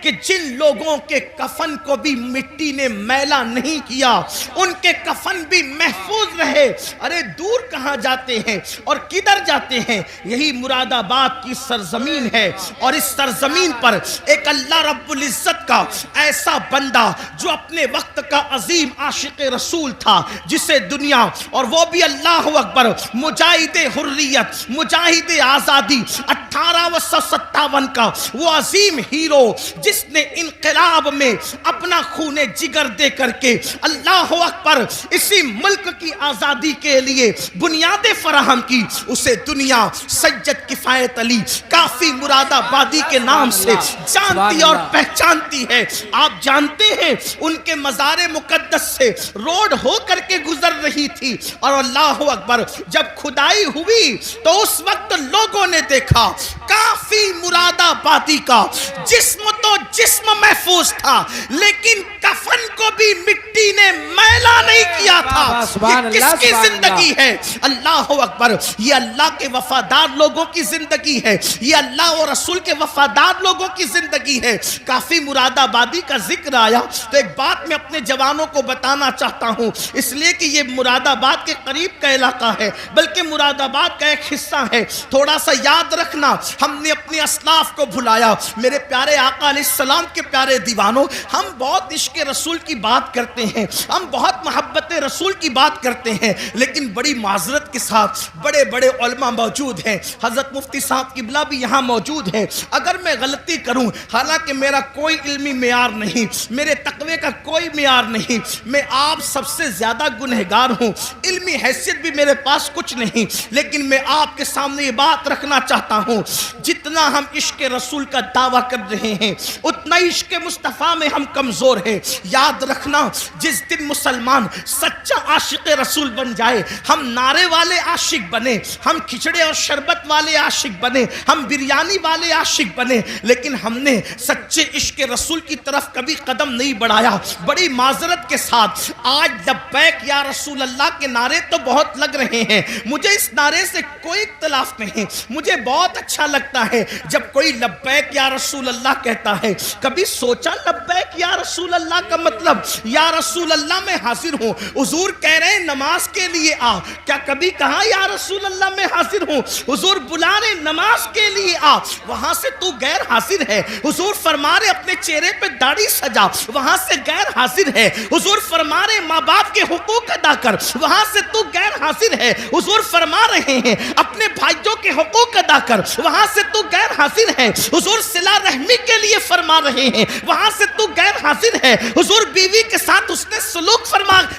کہ جن لوگوں کے کفن کو بھی مٹی نے میلا نہیں کیا ان کے کفن بھی محفوظ رہے. ارے دور کہاں جاتے ہیں اور کدھر جاتے ہیں؟ یہی مراد آباد کی سرزمین ہے. اور اس سرزمین پر ایک اللہ رب العزت کا ایسا بندہ جو اپنے وقت کا عظیم عاشق رسول تھا، جسے دنیا، اور وہ بھی اللہ اکبر، مجاہد حریت، مجاہد آزادی، 1857 کا وہ عظیم ہیرو جس نے انقلاب میں اپنا خون جگر دے کر کے اللہ اکبر اسی ملک کی آزادی کے لیے بنیادیں فراہم کی، اسے دنیا سید کفایت علی کافی مراد آبادی کے نام سے جانتی اور پہچانتی ہے. آپ جانتے ہیں ان کے مزار مقدس سے روڈ ہو کر کے گزر رہی تھی، اور اللہ اکبر جب کھدائی ہوئی تو اس وقت لوگوں نے دیکھا کافی مراد آبادی کا جسم تو جسم محفوظ تھا، لیکن کفن کو بھی مٹی نے میلا نہیں کیا تھا. یہ کس کی زندگی ہے؟ اللہ اکبر، یہ اللہ کے وفادار لوگوں کی زندگی ہے، یہ اللہ اور رسول کے وفادار لوگوں کی زندگی ہے. کافی مراد آبادی کا ذکر آیا تو ایک بات میں اپنے جوانوں کو بتانا چاہتا ہوں، اس لیے کہ یہ مراد آباد کے قریب کا علاقہ ہے، بلکہ مراد آباد کا ایک حصہ ہے. تھوڑا سا یاد رکھنا، ہم نے اپنے اسلاف کو بھلایا. میرے پیارے آقا علیہ السلام کے پیارے دیوانوں، ہم بہت عشق رسول کی بات کرتے ہیں، ہم بہت محبت رسول کی بات کرتے ہیں، لیکن بڑی معذرت کے ساتھ بڑے بڑے علماء موجود ہیں. حضرت مفتی صاحب قبلہ بھی یہاں موجود ہیں. اگر میں غلطی کروں، حالانکہ میرا کوئی علمی معیار نہیں، میرے تقوی کا کوئی معیار نہیں، میں آپ سب سے زیادہ گنہگار ہوں، علمی حیثیت بھی میرے پاس کچھ نہیں، لیکن میں آپ کے سامنے یہ بات رکھنا چاہتا ہوں، جتنا ہم عشق رسول کا دعویٰ کر رہے ہیں اتنا عشق مصطفیٰ میں ہم کمزور ہیں. یاد رکھنا، جس دن مسلمان سچا عاشق رسول بن جائے، ہم نعرے والے عاشق بنے، ہم کھچڑے اور شربت والے عاشق بنے، ہم بریانی والے عاشق بنے، لیکن ہم نے سچے عشق رسول کی طرف کبھی قدم نہیں بڑھایا. بڑی معذرت کے ساتھ آج لبیک یا رسول اللہ کے نعرے تو بہت لگ رہے ہیں، مجھے اس نعرے سے کوئی اختلاف نہیں، مجھے بہت اچھا لگتا ہے جب کوئی لبیک یا رسول اللہ کہتا ہے. کبھی سوچا لبیک یا رسول اللہ کا مطلب یا رسول اللہ میں حاضر ہوں؟ حضور کہہ رہے ہیں نماز کے لیے آ، کیا کبھی کہا یا رسول اللہ میں حاضر ہوں؟ حضور بلا رہے نماز کے لیے آ، وہاں سے تو غیر حاضر ہے. حضور فرما رہے اپنے چہرے پہ داڑھی سجا، وہاں سے غیر حاضر ہے. حضور فرما رہے ماں باپ کے حقوق ادا کر، وہاں سے تو غیر حاضر ہے. حضور فرما رہے ہیں اپنے بھائیوں کے حقوق ادا کر، وہاں سے تو غیر حاضر ہے. حضور صلہ رحمی کے لیے فرما رہے ہیں، وہاں سے تو غیر حاضر ہے. حضور بیوی کے ساتھ اس نے سلوک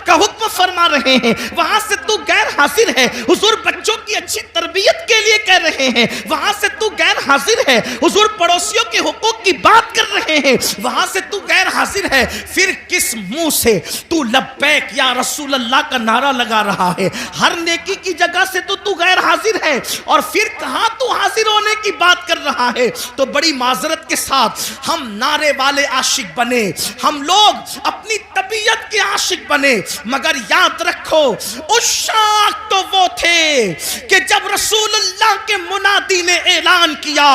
کا حکم فرما رہے ہیں، وہاں سے تو غیر حاضر ہے. حضور بچوں کی اچھی تربیت کے لیے کہہ رہے ہیں، وہاں سے تو غیر حاضر ہے. حضور پڑوسیوں کے حقوق کی بات کر رہے ہیں، وہاں سے تو غیر حاضر ہے. پھر کس منہ سے تو لبیک یا رسول اللہ کا نعرہ لگا رہا ہے؟ ہر نیکی کی جگہ سے تو غیر حاضر ہے، اور پھر کہاں تو حاضر ہونے کی بات کر رہا ہے؟ تو بڑی معذرت کے ساتھ ہم نعرے والے عاشق بنے، ہم لوگ اپنی طبیعت کے عاشق بنے، مگر یاد رکھو عشاق تو وہ تھے کہ جب رسول اللہ کے منادی نے اعلان کیا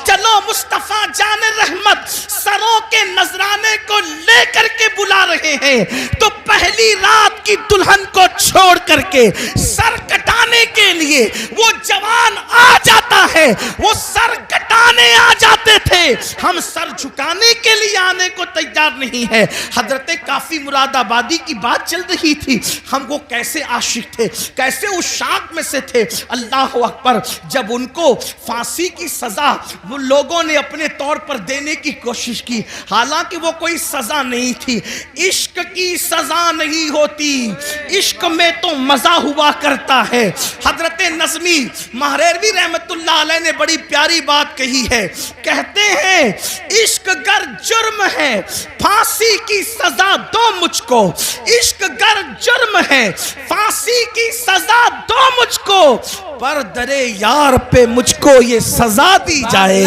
چلو مصطفیٰ جان رحمت سروں کے نذرانے کو لے کر کے بلا رہے ہیں، تو پہلی رات کی دلہن کو چھوڑ کر کے سر کٹانے کے لیے وہ جوان آ جاتا ہے، وہ سر کٹانے آ جاتے تھے، ہم سر جھکانے کے لیے آنے کو تیار نہیں ہے. حضرت کافی مراد آبادی کی بات چل رہی تھی، ہم وہ کیسے عاشق تھے، کیسے عشاق میں سے تھے. اللہ اکبر، جب ان کو پھانسی کی سزا وہ لوگوں نے اپنے طور پر دینے کی کوشش کی، حالانکہ وہ کوئی سزا نہیں تھی، عشق کی سزا نہیں ہوتی، عشق میں تو مزہ ہوا کرتا ہے. حضرت نظمی مہریروی رحمت اللہ علیہ نے بڑی پیاری بات کہی ہے، کہتے ہیں عشق گر جرم ہے پھانسی کی سزا دو مجھ کو، عشق گر جرم ہے پھانسی کی سزا دو مجھ کو، پر درے یار پہ مجھ کو یہ سزا دی جائے،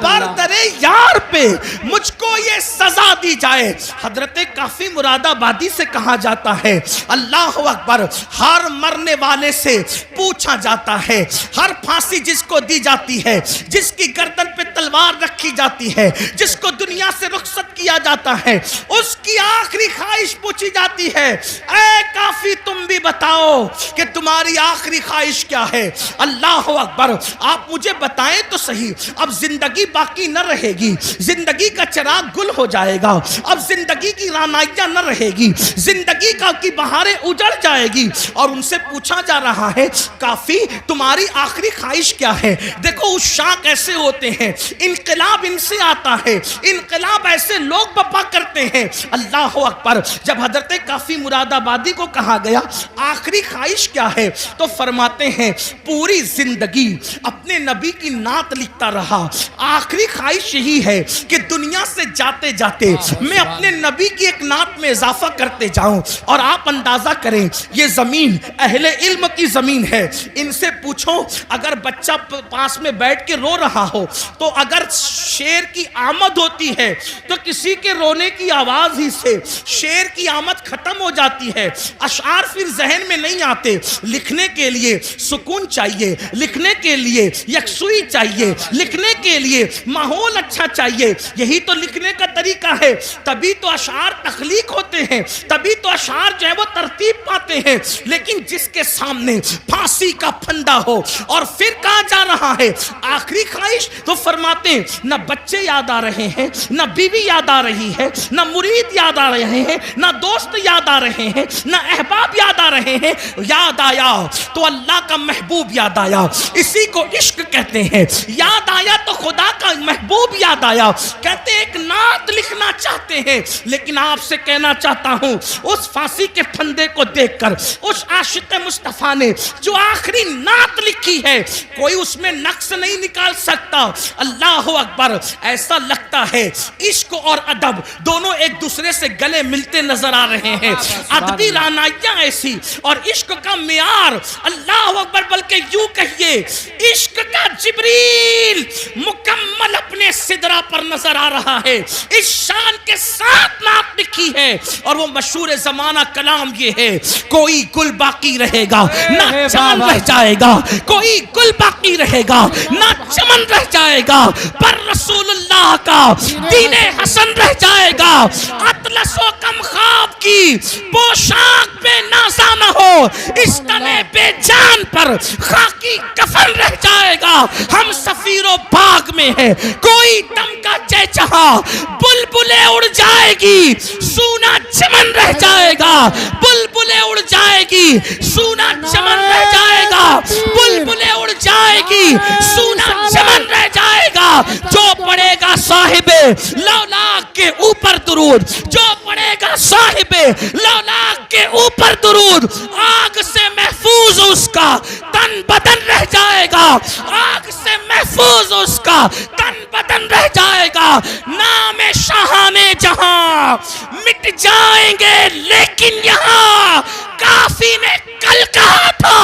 پر درے یار پہ مجھ کو یہ سزا دی جائے. حضرت کافی مراد آبادی سے کہا کہا جاتا ہے. اللہ اکبر. ہر مرنے والے سے پوچھا جاتا ہے, ہر پھانسی جس کو دی جاتی ہے, جس کی گردن پہ تلوار رکھی جاتی ہے, جس کو دنیا سے رخصت کیا جاتا ہے, اس کی آخری خواہش پوچھی جاتی ہے, اے کافی تم بھی بتاؤ کہ تمہاری آخری خواہش کیا ہے. اللہ اکبر. آپ مجھے بتائیں تو صحیح, اب زندگی باقی نہ رہے گی, زندگی کا چراغ گل ہو جائے گا, اب زندگی کی رانائیاں نہ رہے گی, زندگی کی بہاریں اجڑ جائے گی, اور ان سے پوچھا جا رہا ہے کافی تمہاری آخری خواہش کیا ہے. دیکھو عشاق ایسے ہوتے ہیں, انقلاب ان سے آتا ہے, انقلاب ایسے لوگ بپا کرتے ہیں. اللہ اکبر. جب حضرت کافی مراد آبادی کو کہا گیا آخری خواہش کیا ہے, تو فرماتے ہیں پوری زندگی اپنے نبی کی نعت لکھتا رہا, آخری خواہش یہی ہے کہ دنیا سے جاتے جاتے میں اپنے نبی کی ایک نعت میں اضافہ کرتے جاؤں. اور آپ اندازہ کریں یہ زمین اہل علم کی زمین ہے, ان سے پوچھو اگر بچہ پاس میں بیٹھ کے رو رہا ہو تو اگر شیر کی آمد ہوتی ہے تو کسی کے رونے کی آواز ہی سے شیر کی آمد ختم ہو جاتی ہے, اشعار پھر ذہن میں نہیں آتے. لکھنے کے لیے سکون چاہیے, لکھنے کے لیے یکسوئی چاہیے, لکھنے کے لیے ماحول اچھا چاہیے, یہی تو لکھنے کا طریقہ ہے. تبھی تو اشعار تخلیق ہوتے ہیں, تبھی تو اشعار جو ہے وہ ترتیب پاتے ہیں. لیکن جس کے سامنے پھانسی کا پھندا ہو اور پھر کہا جا رہا ہے آخری خواہش, تو فرماتے ہیں نہ بچے یاد آ رہے ہیں, نہ بیوی یاد آ رہی ہے, نہ مرید یاد آ رہے ہیں, نہ دوست یاد آ رہے ہیں, نہ احباب یاد آ رہے ہیں. یاد آیا تو اللہ کا محبوب یاد آیا, اسی کو عشق کہتے ہیں. یاد آیا تو خدا کا محبوب یاد آیا. کہتے ایک نعت لکھنا چاہتے ہیں, لیکن آپ سے کہنا چاہتا ہوں اس پھانسی کے پھندے کو دیکھ کر اس عاشق مصطفیٰ نے جو آخری نعت لکھی ہے کوئی اس میں نقص نہیں نکال سکتا. اللہ اکبر. ایسا لگتا ہے عشق اور ادب دونوں ایک دوسرے سے گلے ملتے نظر آ رہے ہیں. ادبی رانائیاں ایسی اور عشق کا معیار, اللہ اکبر, بلکہ یوں کہیے عشق کا جبریل مکمل اپنے سدرہ پر نظر آ رہا ہے. اس شان کے ساتھ نعت لکھی ہے اور وہ مشہور زمانہ کلام یہ ہے, کوئی گل باقی رہے گا نہ چمن رہ جائے گا, کوئی گل باقی رہے گا نہ چمن رہ جائے گا, پر رسول اللہ کا دین حسن رہ جائے گا. اطلس و کم خواب کی پوشاک پہ نازا نہ ہو, اس تنے بے جان پر خاکی کفن رہ جائے گا. ہم سفیر و باغ میں ہیں, کوئی دم کا چہچہا, بلبلیں اڑ جائے گی سونا چمن رہ جائے گا, بلبلیں اڑ جائے گی سونا چمن رہ جائے گا, بلبلیں اڑ جائے گی سونا چمن رہ جائے گا. جو پڑھے گا صاحب لولاک کے اوپر درود, جو پڑھے گا صاحب لولاک کے اوپر درود, آگ سے محفوظ اس کا تن بدن رہ جائے گا, آگ سے محفوظ اس کا تن بدن رہ جائے گا. نام شاہان جہاں مٹ جائیں گے لیکن یہاں کافی نے کل کہا تھا,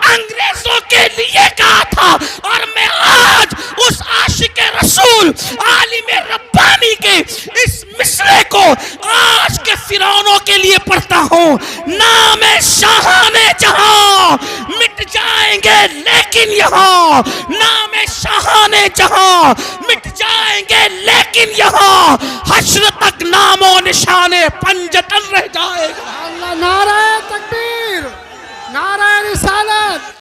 انگریزوں کے لیے کہا تھا, اور میں آج اس عاشق رسول عالم ربانی کے اس مصرے کو آج کے فرعونوں کے لیے پڑھتا ہوں. نام شاہان جہاں مٹ جائیں گے لیکن یہاں, نام شاہان جہاں مٹ جائیں گے لیکن یہاں حشر تک نام و نشان پنجتن رہ جائے گا. اللہ, نعرہ تکبیر, نعرہ رسالت.